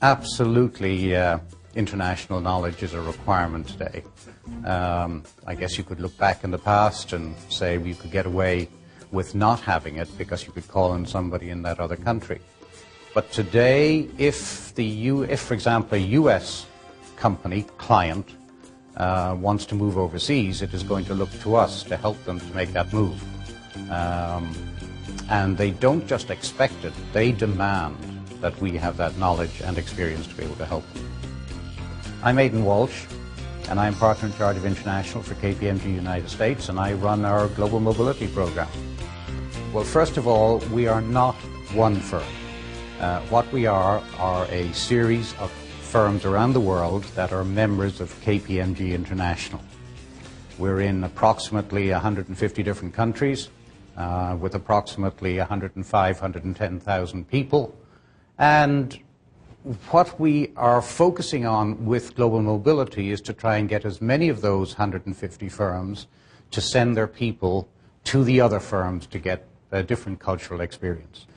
Absolutely, international knowledge is a requirement today. I guess you could look back in the past and say you could get away with not having it because you could call on somebody in that other country. But today, if, for example, a US company, client, wants to move overseas, it is going to look to us to help them to make that move. And they don't just expect it, they demand that we have that knowledge and experience to be able to help them. I'm Aidan Walsh, and I'm Partner in Charge of International for KPMG United States, and I run our Global Mobility Program. Well, first of all, we are not one firm. What we are a series of firms around the world that are members of KPMG International. We're in approximately 150 different countries with approximately 105,000, 110,000 people. And what we are focusing on with global mobility is to try and get as many of those 150 firms to send their people to the other firms to get a different cultural experience,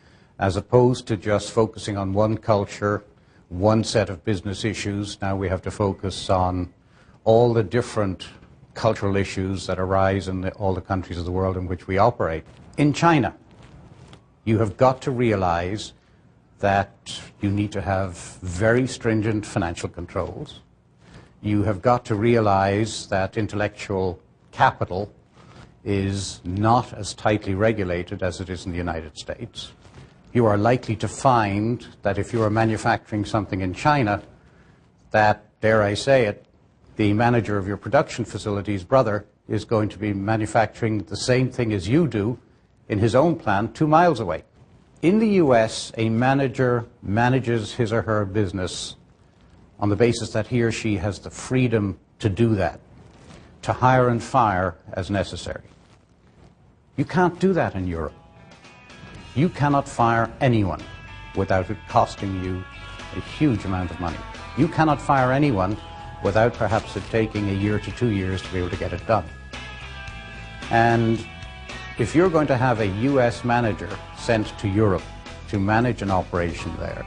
as opposed to just focusing on one culture, one set of business issues. Now we have to focus on all the different cultural issues that arise in all the countries of the world in which we operate. In China, you have got to realize that you need to have very stringent financial controls. You have got to realize that intellectual capital is not as tightly regulated as it is in the United States. You are likely to find that if you are manufacturing something in China, that, dare I say it, the manager of your production facility's brother is going to be manufacturing the same thing as you do in his own plant 2 miles away. In the US, a manager manages his or her business on the basis that he or she has the freedom to do that, to hire and fire as necessary. You can't do that in Europe. You cannot fire anyone without it costing you a huge amount of money. You cannot fire anyone without perhaps it taking 1 year to 2 years to be able to get it done. And if you're going to have a US manager sent to Europe to manage an operation there,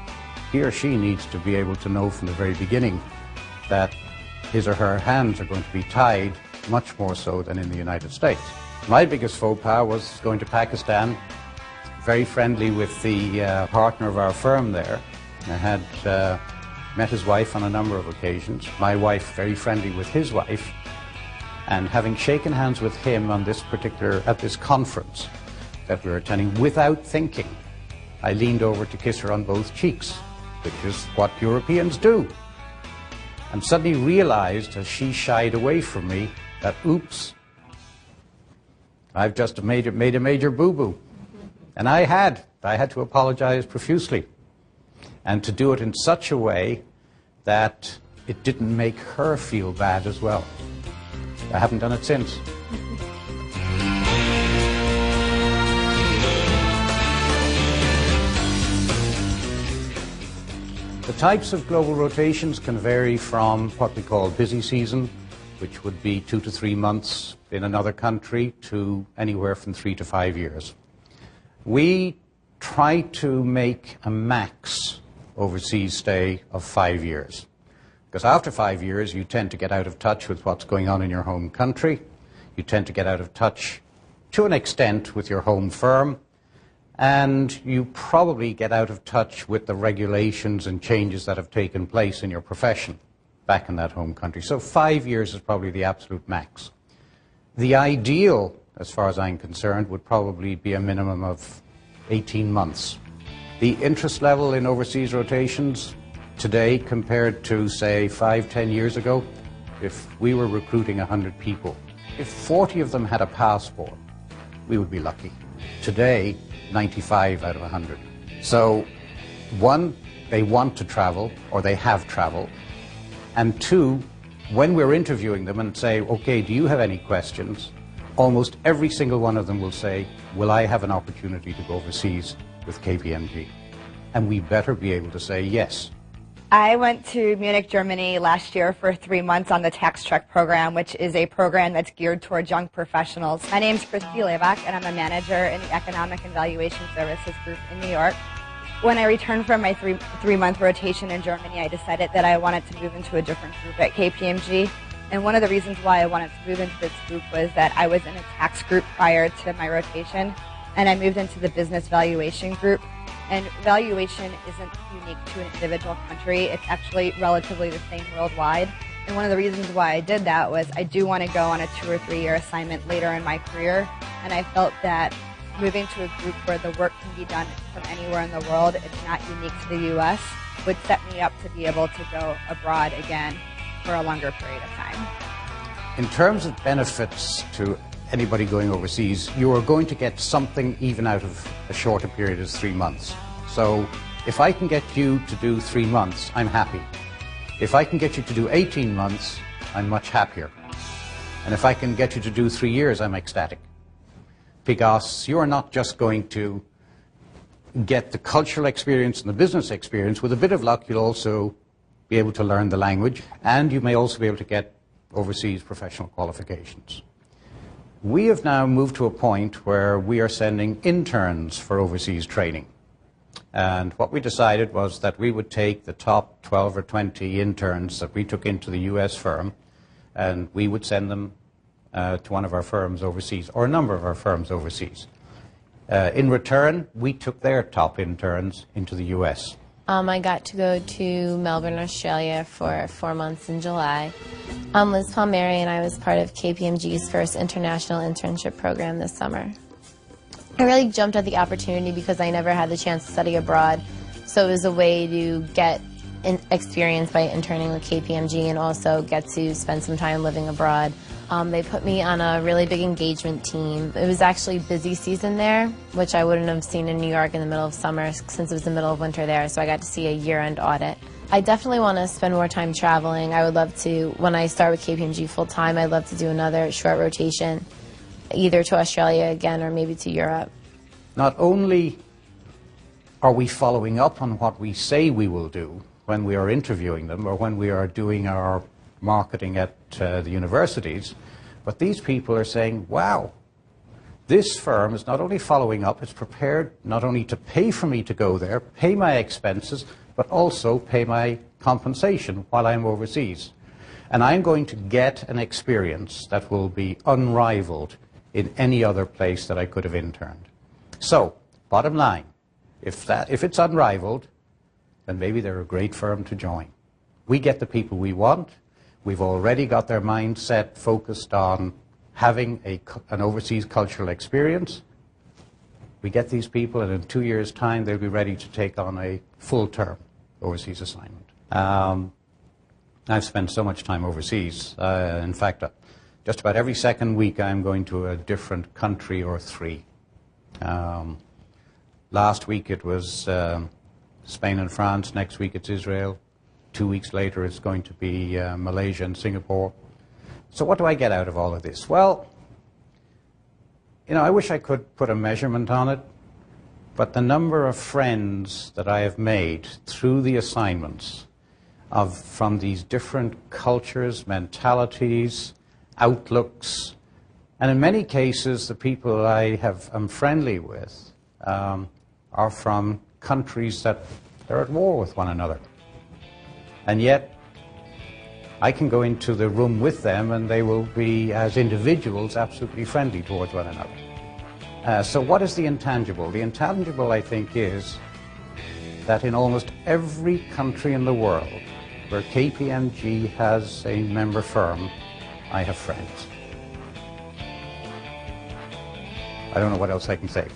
he or she needs to be able to know from the very beginning that his or her hands are going to be tied much more so than in the United States. My biggest faux pas was going to Pakistan, very friendly with the partner of our firm there. I had met his wife on a number of occasions, my wife very friendly with his wife, and having shaken hands with him on at this conference that we were attending, without thinking, I leaned over to kiss her on both cheeks, which is what Europeans do. And suddenly realized, as she shied away from me, that, oops, I've just made a major boo-boo. And I had to apologize profusely, and to do it in such a way that it didn't make her feel bad as well. I haven't done it since. The types of global rotations can vary from what we call busy season, which would be 2 to 3 months in another country, to anywhere from 3 to 5 years. We try to make a max overseas stay of 5 years. Because after 5 years, you tend to get out of touch with what's going on in your home country. You tend to get out of touch, to an extent, with your home firm. And you probably get out of touch with the regulations and changes that have taken place in your profession back in that home country. So 5 years is probably the absolute max. The ideal, as far as I'm concerned, would probably be a minimum of 18 months. The interest level in overseas rotations today compared to, say, 5, 10 years ago, if we were recruiting 100 people, if 40 of them had a passport, we would be lucky. Today, 95 out of 100. So, one, they want to travel, or they have traveled. And two, when we're interviewing them and say, okay, do you have any questions? Almost every single one of them will say, will I have an opportunity to go overseas with KPMG? And we better be able to say yes. I went to Munich, Germany last year for 3 months on the Tax Track program, which is a program that's geared towards young professionals. My name's Christy Lebach, and I'm a manager in the Economic and Valuation Services Group in New York. When I returned from my three-month rotation in Germany, I decided that I wanted to move into a different group at KPMG. And one of the reasons why I wanted to move into this group was that I was in a tax group prior to my rotation, and I moved into the business valuation group. And valuation isn't unique to an individual country. It's actually relatively the same worldwide. And one of the reasons why I did that was I do want to go on a 2 or 3 year assignment later in my career, and I felt that moving to a group where the work can be done from anywhere in the world, it's not unique to the U.S., would set me up to be able to go abroad again for a longer period of time. In terms of benefits to anybody going overseas, you are going to get something even out of a shorter period as 3 months. So if I can get you to do 3 months, I'm happy. If I can get you to do 18 months, I'm much happier. And if I can get you to do 3 years, I'm ecstatic. Because you are not just going to get the cultural experience and the business experience. With a bit of luck, you'll also be able to learn the language, and you may also be able to get overseas professional qualifications. We have now moved to a point where we are sending interns for overseas training. And what we decided was that we would take the top 12 or 20 interns that we took into the US firm, and we would send them to one of our firms overseas, or a number of our firms overseas. In return, we took their top interns into the US. I got to go to Melbourne, Australia for 4 months in July. I'm Liz Palmieri, and I was part of KPMG's first international internship program this summer. I really jumped at the opportunity because I never had the chance to study abroad, so it was a way to get experience by interning with KPMG and also get to spend some time living abroad. They put me on a really big engagement team. It was actually busy season there, which I wouldn't have seen in New York in the middle of summer since it was the middle of winter there, so I got to see a year-end audit. I definitely want to spend more time traveling. I would love to, when I start with KPMG full-time, I'd love to do another short rotation, either to Australia again or maybe to Europe. Not only are we following up on what we say we will do when we are interviewing them or when we are doing our marketing at the universities, but these people are saying, wow, this firm is not only following up, it's prepared not only to pay for me to go there, pay my expenses, but also pay my compensation while I'm overseas. And I'm going to get an experience that will be unrivaled in any other place that I could have interned. So, bottom line, if it's unrivaled, then maybe they're a great firm to join. We get the people we want. We've already got their mindset focused on having an overseas cultural experience. We get these people, and in 2 years' time, they'll be ready to take on a full-term overseas assignment. I've spent so much time overseas. In fact, just about every second week, I'm going to a different country or 3. Last week, it was Spain and France. Next week, it's Israel. 2 weeks later, it's going to be Malaysia and Singapore. So what do I get out of all of this? Well, you know, I wish I could put a measurement on it, but the number of friends that I have made through the assignments from these different cultures, mentalities, outlooks, and in many cases, the people I'm friendly with are from countries that are at war with one another. And yet, I can go into the room with them and they will be, as individuals, absolutely friendly towards one another. So what is the intangible? The intangible, I think, is that in almost every country in the world where KPMG has a member firm, I have friends. I don't know what else I can say.